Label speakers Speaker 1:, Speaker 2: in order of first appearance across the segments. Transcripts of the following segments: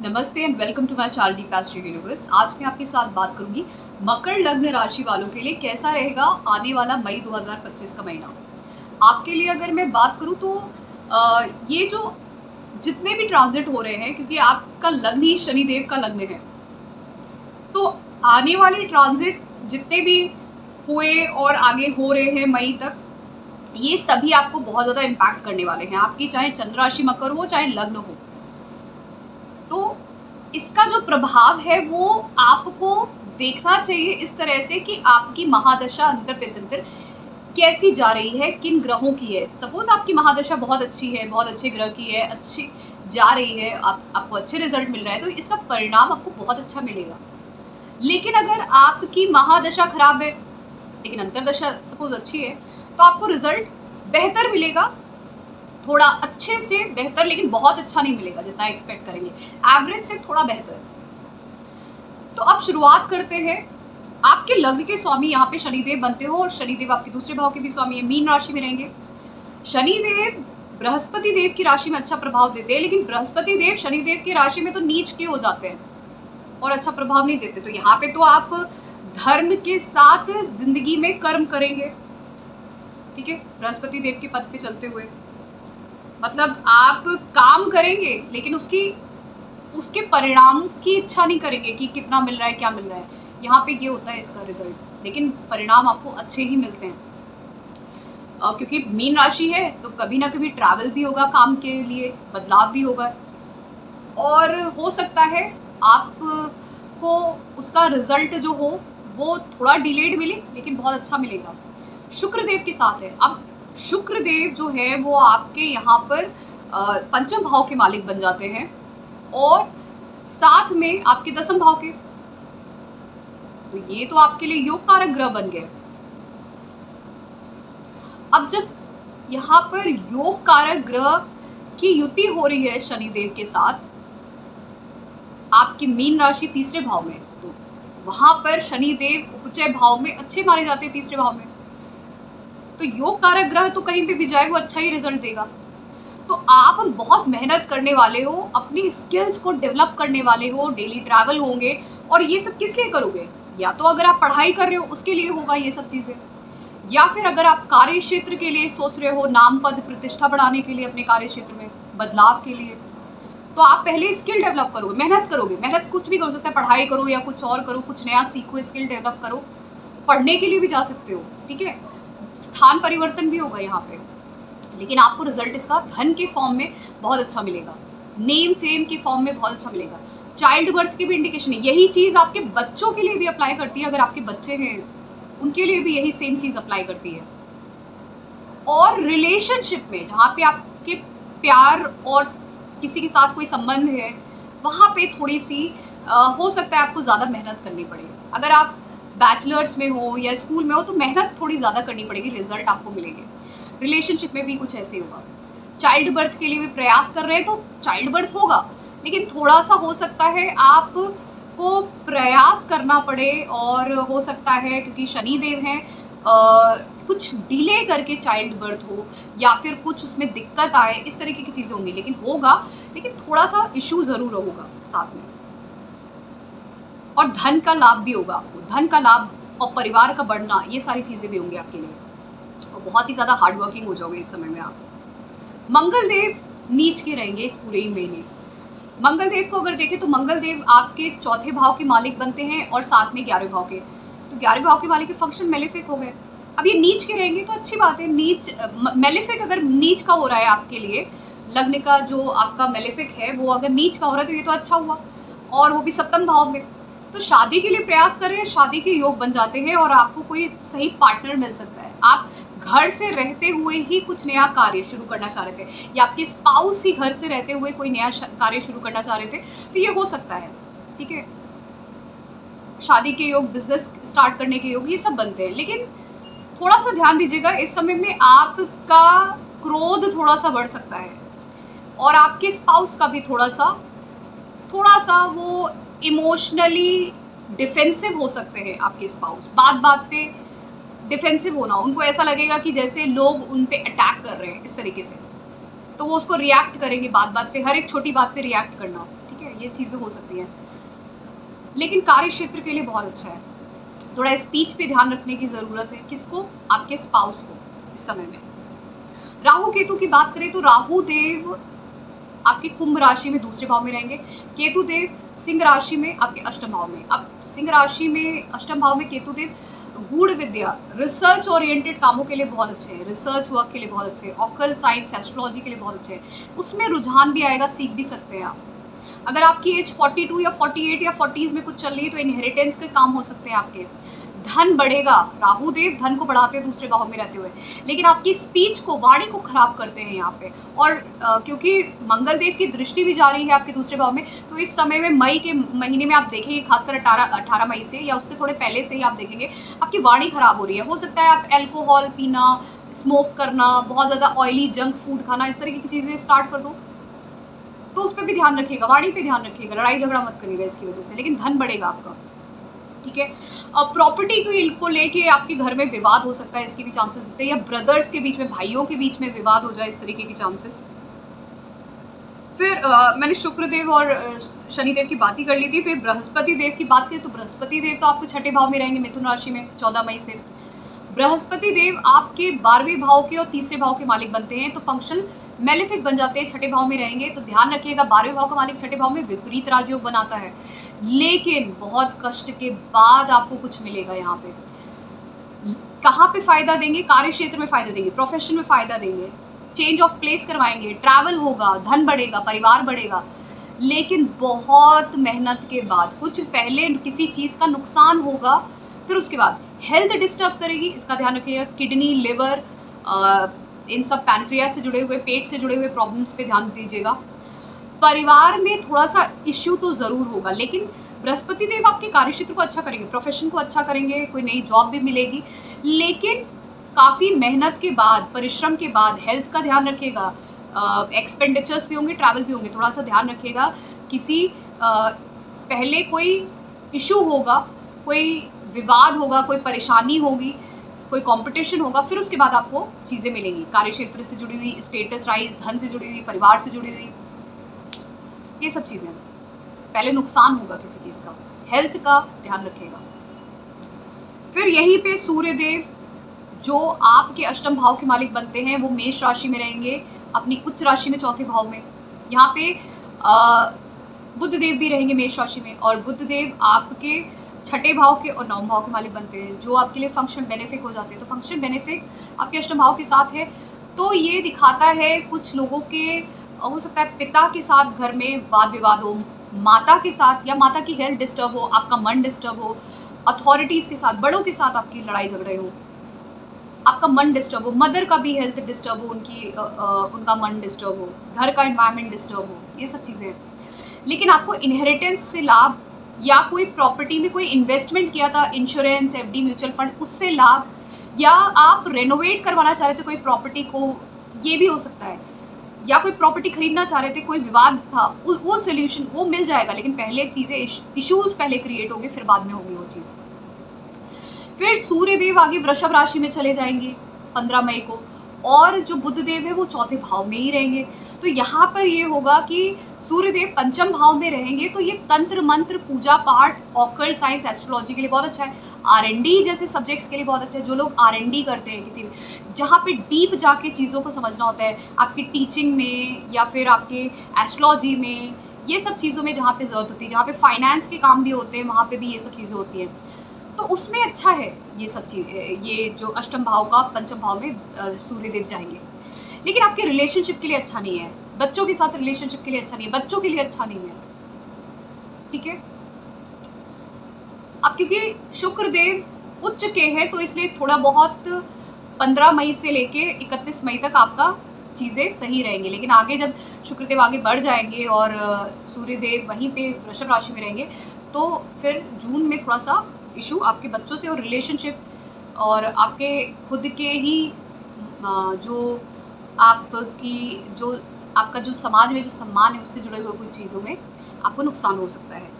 Speaker 1: नमस्ते and welcome to my channel deep astro universe. आज मैं आपके साथ बात करूंगी मकर लग्न राशि वालों के लिए कैसा रहेगा आने वाला मई 2025 का महीना। आपके लिए अगर मैं बात करूं तो ये जो जितने भी ट्रांजिट हो रहे हैं, क्योंकि आपका लग्न ही शनिदेव का लग्न है, तो आने वाले ट्रांजिट जितने भी हुए और आगे हो रहे हैं मई तक, ये सभी आपको बहुत ज़्यादा इम्पैक्ट करने वाले हैं। आपकी चाहे चंद्र राशि मकर हो चाहे लग्न हो, तो इसका जो प्रभाव है वो आपको देखना चाहिए इस तरह से कि आपकी महादशा अंतर पितंतर कैसी जा रही है, किन ग्रहों की है। सपोज आपकी महादशा बहुत अच्छी है, बहुत अच्छे ग्रह की है, अच्छी जा रही है, आपको अच्छे रिजल्ट मिल रहा है, तो इसका परिणाम आपको बहुत अच्छा मिलेगा। लेकिन अगर आपकी महादशा खराब है लेकिन अंतरदशा सपोज अच्छी है, तो आपको रिजल्ट बेहतर मिलेगा, थोड़ा अच्छे से बेहतर, लेकिन बहुत अच्छा नहीं मिलेगा जितना एक्सपेक्ट करेंगे, एवरेज से थोड़ा बेहतर। तो अब शुरुआत करते हैं। आपके लग्न के स्वामी यहाँ पे शनिदेव बनते हो और शनिदेव आपके दूसरे भाव के भी स्वामी है, मीन राशि में रहेंगे। शनिदेव बृहस्पति देव की राशि में अच्छा प्रभाव देते हैं, लेकिन बृहस्पति देव शनिदेव की राशि में तो नीच के हो जाते हैं और अच्छा प्रभाव नहीं देते। तो यहाँ पे तो आप धर्म के साथ जिंदगी में कर्म करेंगे, ठीक है, बृहस्पति देव के पद पे चलते हुए। मतलब आप काम करेंगे लेकिन उसके परिणाम की इच्छा नहीं करेंगे कि कितना मिल रहा है, क्या मिल रहा है। यहाँ पे ये होता है इसका रिजल्ट, लेकिन परिणाम आपको अच्छे ही मिलते हैं। क्योंकि मीन राशि है तो कभी ना कभी ट्रैवल भी होगा, काम के लिए बदलाव भी होगा, और हो सकता है आपको उसका रिजल्ट जो हो वो थोड़ा डिलेड मिले, लेकिन बहुत अच्छा मिलेगा। शुक्र देव के साथ है। अब शुक्र देव जो है वो आपके यहाँ पर पंचम भाव के मालिक बन जाते हैं और साथ में आपके दसम भाव के, तो ये तो आपके लिए योग कारक ग्रह बन गए। अब जब यहाँ पर योग कारक ग्रह की युति हो रही है शनिदेव के साथ आपकी मीन राशि तीसरे भाव में, तो वहां पर शनिदेव उपचय भाव में अच्छे माने जाते हैं, तीसरे भाव में। तो योग कारक ग्रह तो कहीं पे भी जाए वो अच्छा ही रिजल्ट देगा। तो आप बहुत मेहनत करने वाले हो, अपनी स्किल्स को डेवलप करने वाले हो, डेली ट्रैवल होंगे, और ये सब किस लिए करोगे? या तो अगर आप पढ़ाई कर रहे हो उसके लिए होगा ये सब चीज़ें, या फिर अगर आप कार्य क्षेत्र के लिए सोच रहे हो, नाम पद प्रतिष्ठा बढ़ाने के लिए, अपने कार्य क्षेत्र में बदलाव के लिए, तो आप पहले स्किल डेवलप करोगे, मेहनत करोगे। मेहनत कुछ भी कर सकता है, पढ़ाई करो या कुछ और करो, कुछ नया सीखो, स्किल डेवलप करो, पढ़ने के लिए भी जा सकते हो, ठीक है। स्थान परिवर्तन भी होगा यहाँ पे, लेकिन आपको रिजल्ट इसका धन के फॉर्म में बहुत अच्छा मिलेगा, नेम फेम के फॉर्म में बहुत अच्छा मिलेगा। चाइल्ड बर्थ की भी इंडिकेशन है। यही चीज़ आपके बच्चों के लिए भी अप्लाई करती है। अगर आपके बच्चे हैं उनके लिए भी यही सेम चीज़ अप्लाई करती है। और रिलेशनशिप में जहाँ पे आपके प्यार और किसी के साथ कोई संबंध है, वहाँ पे थोड़ी सी हो सकता है आपको ज़्यादा मेहनत करनी पड़े। अगर आप बैचलर्स में हो या स्कूल में हो तो मेहनत थोड़ी ज़्यादा करनी पड़ेगी, रिजल्ट आपको मिलेंगे। रिलेशनशिप में भी कुछ ऐसे ही होगा। चाइल्ड बर्थ के लिए भी प्रयास कर रहे हैं तो चाइल्ड बर्थ होगा, लेकिन थोड़ा सा हो सकता है आपको प्रयास करना पड़े, और हो सकता है क्योंकि शनिदेव हैं कुछ डिले करके चाइल्ड बर्थ हो या फिर कुछ उसमें दिक्कत आए, इस तरीके की चीज़ें होंगी। लेकिन होगा, लेकिन थोड़ा सा इशू ज़रूर होगा साथ में। और धन का लाभ भी होगा आपको, धन का लाभ और परिवार का बढ़ना, ये सारी चीज़ें भी होंगी आपके लिए, और बहुत ही ज़्यादा हार्ड वर्किंग हो जाओगे इस समय में आप। मंगल देव नीच के रहेंगे इस पूरे ही महीने। मंगल देव को अगर देखें तो मंगल देव आपके चौथे भाव के मालिक बनते हैं और साथ में 11वें भाव के, तो 11वें भाव के मालिक के फंक्शन मेलेफिक हो गए। अब ये नीच के रहेंगे तो अच्छी बात है। नीच मेलेफिक अगर नीच का हो रहा है आपके लिए, लग्न का जो आपका मेलेफिक है वो अगर नीच का हो रहा है तो ये तो अच्छा हुआ, और वो भी सप्तम भाव में। तो शादी के लिए प्रयास करें, शादी के योग बन जाते हैं और आपको कोई सही पार्टनर मिल सकता है। आप घर से रहते हुए ही कुछ नया कार्य शुरू करना चाह रहे थे, या आपके स्पाउस ही घर से रहते हुए कोई नया कार्य शुरू करना चाह रहे थे, तो ये हो सकता है, ठीक है। शादी के योग, बिजनेस स्टार्ट करने के योग, ये सब बनते हैं। लेकिन थोड़ा सा ध्यान दीजिएगा, इस समय में आपका क्रोध थोड़ा सा बढ़ सकता है, और आपके स्पाउस का भी थोड़ा सा वो इमोशनली डिफेंसिव हो सकते हैं। आपके स्पाउस बात बात पे डिफेंसिव होना, उनको ऐसा लगेगा कि जैसे लोग उन पे अटैक कर रहे हैं, इस तरीके से, तो वो उसको रिएक्ट करेंगे बात बात पे, हर एक छोटी बात पे रिएक्ट करना, ठीक है, ये चीज़ें हो सकती हैं। लेकिन कार्य क्षेत्र के लिए बहुत अच्छा है। थोड़ा स्पीच पे ध्यान रखने की ज़रूरत है, किसको? आपके स्पाउस को इस समय में। राहु केतु की बात करें तो राहु देव आपके कुंभ राशि में दूसरे भाव में रहेंगे, केतु देव सिंह राशि में आपके अष्टम भाव में। अब सिंह राशि में अष्टम भाव में केतु देव गूढ़ विद्या, रिसर्च ओरिएंटेड कामों के लिए बहुत अच्छे हैं, रिसर्च वर्क के लिए बहुत अच्छे हैं, ऑकल्ट साइंस, एस्ट्रोलॉजी के लिए बहुत अच्छे हैं। उसमें रुझान भी आएगा, सीख भी सकते हैं आप। अगर आपकी एज 42 या 48 या 40s में कुछ चल रही है तो इनहेरिटेंस के काम हो सकते हैं आपके। धन बढ़ेगा, राहु देव धन को बढ़ाते हैं दूसरे भाव में रहते हुए, लेकिन आपकी स्पीच को, वाणी को खराब करते हैं यहाँ पे। और क्योंकि मंगल देव की दृष्टि भी जा रही है आपके दूसरे भाव में, तो इस समय में मई के महीने में आप देखेंगे, खासकर 18 मई से या उससे थोड़े पहले से ही आप देखेंगे आपकी वाणी खराब हो रही है। हो सकता है आप अल्कोहल पीना, स्मोक करना, बहुत ज़्यादा ऑयली जंक फूड खाना, इस तरीके की चीज़ें स्टार्ट कर दो, तो उस पर भी ध्यान रखिएगा, वाणी पे ध्यान रखिएगा, लड़ाई झगड़ा मत करिएगा इसकी वजह से, लेकिन धन बढ़ेगा आपका। ठीक है। प्रॉपर्टी को लेके आपके घर में विवाद हो सकता है, इसके भी चांसेस दिखते हैं, या ब्रदर्स के बीच में, भाइयों के बीच में विवाद हो जाए, इस तरीके के चांसेस। फिर मैंने शुक्रदेव और शनिदेव की बात ही कर ली थी। फिर बृहस्पति देव की बात करें तो बृहस्पति देव तो आपको छठे भाव में रहेंगे, मिथुन राशि में 14 मई से। बृहस्पति देव आपके 12वें भाव के और तीसरे भाव के मालिक बनते हैं, तो फंक्शन मेलेफिक बन जाते हैं, छठे भाव में रहेंगे। तो ध्यान रखिएगा, 12वें भाव का मालिक छठे भाव में विपरीत राजयोग बनाता है, लेकिन बहुत कष्ट के बाद आपको कुछ मिलेगा। यहाँ पे कहाँ पे फायदा देंगे? कार्य क्षेत्र में फायदा देंगे, प्रोफेशन में फायदा देंगे, चेंज ऑफ प्लेस करवाएंगे, ट्रैवल होगा, धन बढ़ेगा, परिवार बढ़ेगा, लेकिन बहुत मेहनत के बाद। कुछ पहले किसी चीज़ का नुकसान होगा, फिर उसके बाद हेल्थ डिस्टर्ब करेगी, इसका ध्यान रखिएगा। किडनी, लिवर, इन सब पैनक्रियास से जुड़े हुए, पेट से जुड़े हुए प्रॉब्लम्स पे ध्यान दीजिएगा। परिवार में थोड़ा सा इश्यू तो ज़रूर होगा, लेकिन बृहस्पति देव आपके कार्यक्षेत्र को अच्छा करेंगे, प्रोफेशन को अच्छा करेंगे, कोई नई जॉब भी मिलेगी, लेकिन काफ़ी मेहनत के बाद, परिश्रम के बाद हेल्थ का ध्यान रखिएगा। एक्सपेंडिचर्स भी होंगे, ट्रैवल भी होंगे, थोड़ा सा ध्यान रखिएगा। किसी पहले कोई इशू होगा, कोई विवाद होगा, कोई परेशानी होगी, कोई कंपटीशन होगा, फिर उसके बाद आपको चीज़ें मिलेंगी। कार्यक्षेत्र से जुड़ी हुई, स्टेटस राइज, धन से जुड़ी हुई, परिवार से जुड़ी हुई, ये सब चीज़ें। पहले नुकसान होगा किसी चीज़ का, हेल्थ का ध्यान रखिएगा। फिर यहीं पे सूर्यदेव जो आपके अष्टम भाव के मालिक बनते हैं, वो मेष राशि में रहेंगे, अपनी उच्च राशि में चौथे भाव में। यहाँ पे बुध देव भी रहेंगे मेष राशि में, और बुध देव आपके छठे भाव के और नवम भाव के मालिक बनते हैं, जो आपके लिए फंक्शन बेनिफिक हो जाते हैं। तो फंक्शन बेनिफिक आपके अष्टम भाव के साथ है, तो ये दिखाता है कुछ लोगों के, हो सकता है पिता के साथ घर में वाद विवाद हो, माता के साथ, या माता की हेल्थ डिस्टर्ब हो, आपका मन डिस्टर्ब हो, अथॉरिटीज़ के साथ, बड़ों के साथ आपकी लड़ाई झगड़े हो, आपका मन डिस्टर्ब हो, मदर का भी हेल्थ डिस्टर्ब हो, उनका मन डिस्टर्ब हो, घर का एनवायरनमेंट डिस्टर्ब हो, ये सब चीज़ें। लेकिन आपको इनहेरिटेंस से लाभ, या कोई प्रॉपर्टी में कोई इन्वेस्टमेंट किया था, इंश्योरेंस, एफडी, म्यूचुअल फंड, उससे लाभ, या आप रेनोवेट करवाना चाह रहे थे कोई प्रॉपर्टी को, ये भी हो सकता है, या कोई प्रॉपर्टी खरीदना चाह रहे थे, कोई विवाद था, वो सोल्यूशन वो मिल जाएगा, लेकिन पहले चीज़ें, इश्यूज पहले क्रिएट होंगे, फिर बाद में होगी वो चीज़। फिर सूर्यदेव आगे वृषभ राशि में चले जाएंगे 15 मई को, और जो बुध देव है वो चौथे भाव में ही रहेंगे। तो यहाँ पर ये होगा कि सूर्यदेव पंचम भाव में रहेंगे, तो ये तंत्र मंत्र, पूजा पाठ, ऑकल्ट साइंस, एस्ट्रोलॉजी के लिए बहुत अच्छा है। R&D जैसे सब्जेक्ट्स के लिए बहुत अच्छा है। जो लोग R&D करते हैं किसी भी, जहाँ पे डीप जाके चीज़ों को समझना होता है, आपकी टीचिंग में या फिर आपके एस्ट्रोलॉजी में, ये सब चीज़ों में जहाँ पे ज़रूरत होती है, जहाँ पे फाइनेंस के काम भी होते हैं, वहाँ पे भी ये सब चीज़ें होती हैं, तो उसमें अच्छा है ये सब चीज़। ये जो अष्टम भाव का पंचम भाव में सूर्यदेव जाएंगे, लेकिन आपके रिलेशनशिप के लिए अच्छा नहीं है, बच्चों के साथ रिलेशनशिप के लिए अच्छा नहीं है, बच्चों के लिए अच्छा नहीं है। ठीक है। अब क्योंकि शुक्रदेव उच्च के हैं, तो इसलिए थोड़ा बहुत 15 मई से लेके 31 मई तक आपका चीज़ें सही रहेंगी, लेकिन आगे जब शुक्रदेव आगे बढ़ जाएंगे और सूर्यदेव वहीं पे वृषभ राशि में रहेंगे, तो फिर जून में थोड़ा सा इशू आपके बच्चों से और रिलेशनशिप, और आपके खुद के ही जो आपका जो समाज में जो सम्मान है, उससे जुड़े हुए कुछ चीज़ों में आपको नुकसान हो सकता है।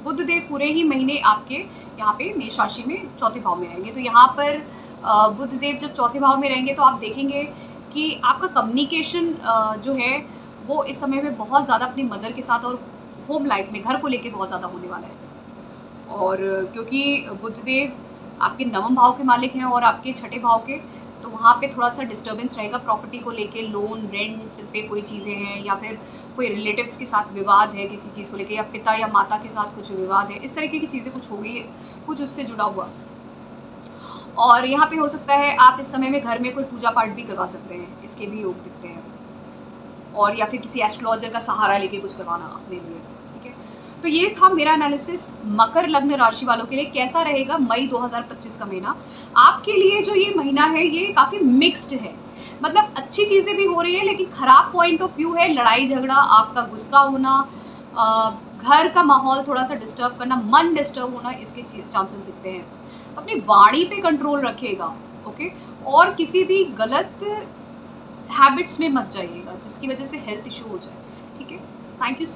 Speaker 1: बुध देव पूरे ही महीने आपके यहाँ पे मेष राशि में चौथे भाव में रहेंगे, तो यहाँ पर बुध देव जब चौथे भाव में रहेंगे, तो आप देखेंगे कि आपका कम्युनिकेशन जो है वो इस समय में बहुत ज़्यादा अपनी मदर के साथ और होम लाइफ में, घर को लेके बहुत ज़्यादा होने वाला है। और क्योंकि बुधदेव आपके नवम भाव के मालिक हैं और आपके छठे भाव के, तो वहाँ पे थोड़ा सा डिस्टर्बेंस रहेगा प्रॉपर्टी को लेके, लोन रेंट पे कोई चीज़ें हैं, या फिर कोई रिलेटिव्स के साथ विवाद है किसी चीज़ को लेके, या पिता या माता के साथ कुछ विवाद है, इस तरीके की चीज़ें कुछ हो गई है, कुछ उससे जुड़ा हुआ। और यहाँ पे हो सकता है आप इस समय में घर में कोई पूजा पाठ भी करवा सकते हैं, इसके भी योग दिखते हैं। और या फिर किसी एस्ट्रोलॉजर का सहारा लेके कुछ करवाना अपने लिए, ठीक है। तो ये था मेरा एनालिसिस मकर लग्न राशि वालों के लिए। कैसा रहेगा मई 2025 का महीना आपके लिए? जो ये महीना है ये काफ़ी मिक्स्ड है, मतलब अच्छी चीज़ें भी हो रही है लेकिन खराब पॉइंट ऑफ व्यू है, लड़ाई झगड़ा, आपका गुस्सा होना, घर का माहौल थोड़ा सा डिस्टर्ब करना, मन डिस्टर्ब होना, इसके चांसेस दिखते हैं। तो अपनी वाणी पे कंट्रोल रखिएगा, ओके। और किसी भी गलत हैबिट्स में मत जाइएगा जिसकी वजह से हेल्थ इशू हो जाए, ठीक है। Thank you so